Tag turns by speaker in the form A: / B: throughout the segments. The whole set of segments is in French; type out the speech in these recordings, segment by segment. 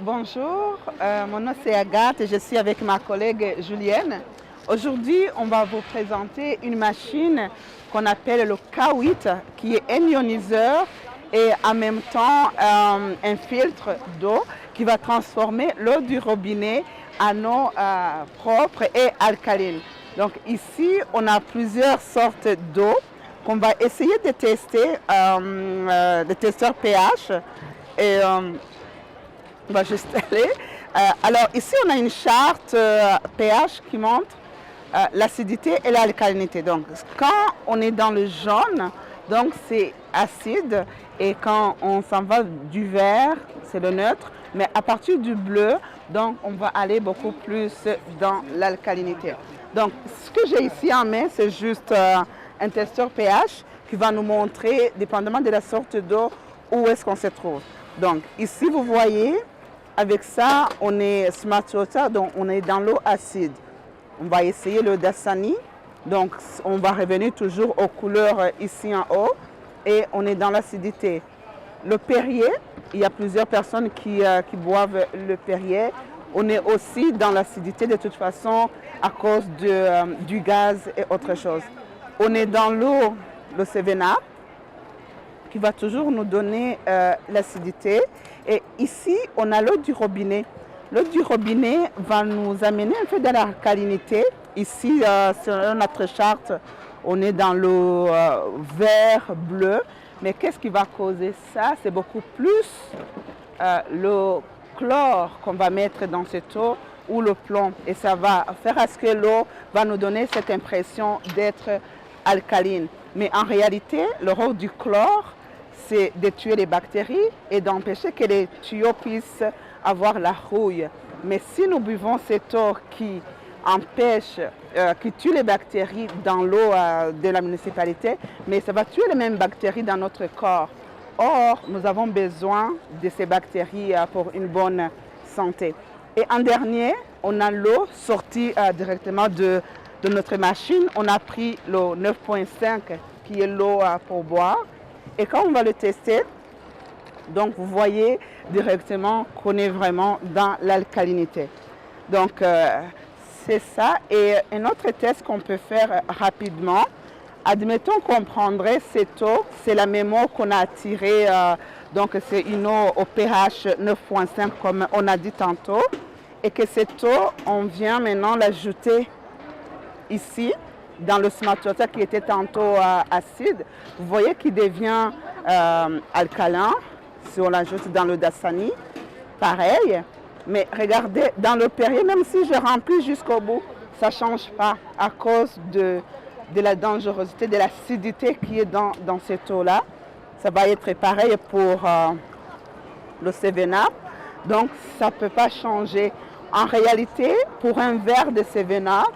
A: Bonjour, mon nom c'est Agathe et je suis avec ma collègue Julienne. Aujourd'hui, on va vous présenter une machine qu'on appelle le K8 qui est un ioniseur et en même temps un filtre d'eau qui va transformer l'eau du robinet en eau propre et alcaline. Donc ici, on a plusieurs sortes d'eau qu'on va essayer de tester, des testeurs pH. Et on va juste aller. Alors ici, on a une charte pH qui montre l'acidité et l'alcalinité. Donc quand on est dans le jaune, donc c'est acide, et quand on s'en va du vert, c'est le neutre. Mais à partir du bleu, donc on va aller beaucoup plus dans l'alcalinité. Donc ce que j'ai ici en main, c'est juste un testeur pH qui va nous montrer, dépendamment de la sorte d'eau, où est-ce qu'on se trouve. Donc ici, vous voyez, avec ça, on est Smart Water, donc on est dans l'eau acide. On va essayer le Dasani. Donc on va revenir toujours aux couleurs ici en haut et on est dans l'acidité. Le Perrier, il y a plusieurs personnes qui boivent le Perrier. On est aussi dans l'acidité de toute façon à cause du gaz et autre chose. On est dans l'eau, le 7-Up, qui va toujours nous donner l'acidité. Et ici, on a l'eau du robinet. L'eau du robinet va nous amener un peu de l'alcalinité. Ici, sur notre charte, on est dans l'eau vert, bleu. Mais qu'est-ce qui va causer ça? C'est beaucoup plus le chlore qu'on va mettre dans cette eau ou le plomb. Et ça va faire à ce que l'eau va nous donner cette impression d'être alcaline. Mais en réalité, le rôle du chlore, c'est de tuer les bactéries et d'empêcher que les tuyaux puissent avoir la rouille. Mais si nous buvons cette eau qui empêche, qui tue les bactéries dans l'eau de la municipalité, mais ça va tuer les mêmes bactéries dans notre corps. Or, nous avons besoin de ces bactéries pour une bonne santé. Et en dernier, on a l'eau sortie directement de notre machine. On a pris l'eau 9.5 qui est l'eau pour boire. Et quand on va le tester, donc vous voyez directement qu'on est vraiment dans l'alcalinité. Donc c'est ça. Et un autre test qu'on peut faire rapidement, admettons qu'on prendrait cette eau, c'est la même eau qu'on a tirée, donc c'est une eau au pH 9.5 comme on a dit tantôt, et que cette eau, on vient maintenant l'ajouter ici, dans le Smart Water qui était tantôt acide, vous voyez qu'il devient alcalin. Si on l'ajoute dans le Dasani, pareil. Mais regardez, dans le Perrier, même si je remplis jusqu'au bout, ça ne change pas à cause de la dangerosité, de l'acidité qui est dans cette eau-là. Ça va être pareil pour le 7-Up. Donc, ça ne peut pas changer. En réalité, pour un verre de 7-Up,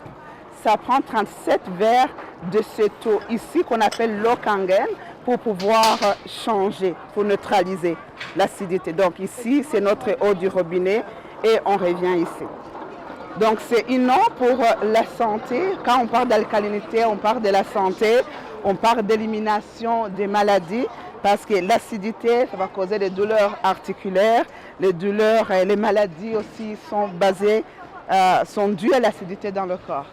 A: ça prend 37 verres de cette eau ici qu'on appelle l'eau Kangen pour pouvoir changer, pour neutraliser l'acidité. Donc ici, c'est notre eau du robinet et on revient ici. Donc c'est une eau pour la santé. Quand on parle d'alcalinité, on parle de la santé, on parle d'élimination des maladies parce que l'acidité, ça va causer des douleurs articulaires. Les douleurs et les maladies aussi sont sont dues à l'acidité dans le corps.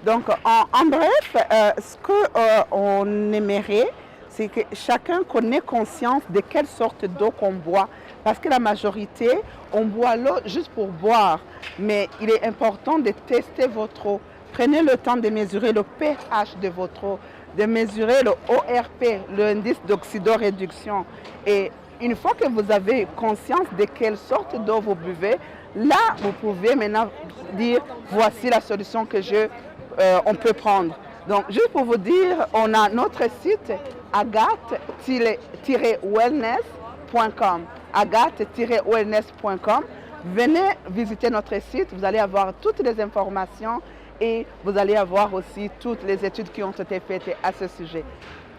A: Donc, en bref, ce qu'on aimerait, c'est que chacun connaît conscience de quelle sorte d'eau qu'on boit. Parce que la majorité, on boit l'eau juste pour boire. Mais il est important de tester votre eau. Prenez le temps de mesurer le pH de votre eau, de mesurer le ORP, l'indice d'oxydoréduction. Et une fois que vous avez conscience de quelle sorte d'eau vous buvez, là, vous pouvez maintenant dire, voici la solution que on peut prendre. Donc, juste pour vous dire, on a notre site agathe-wellness.com. agathe-wellness.com. Venez visiter notre site, vous allez avoir toutes les informations et vous allez avoir aussi toutes les études qui ont été faites à ce sujet.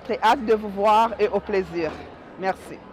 A: Très hâte de vous voir et au plaisir. Merci.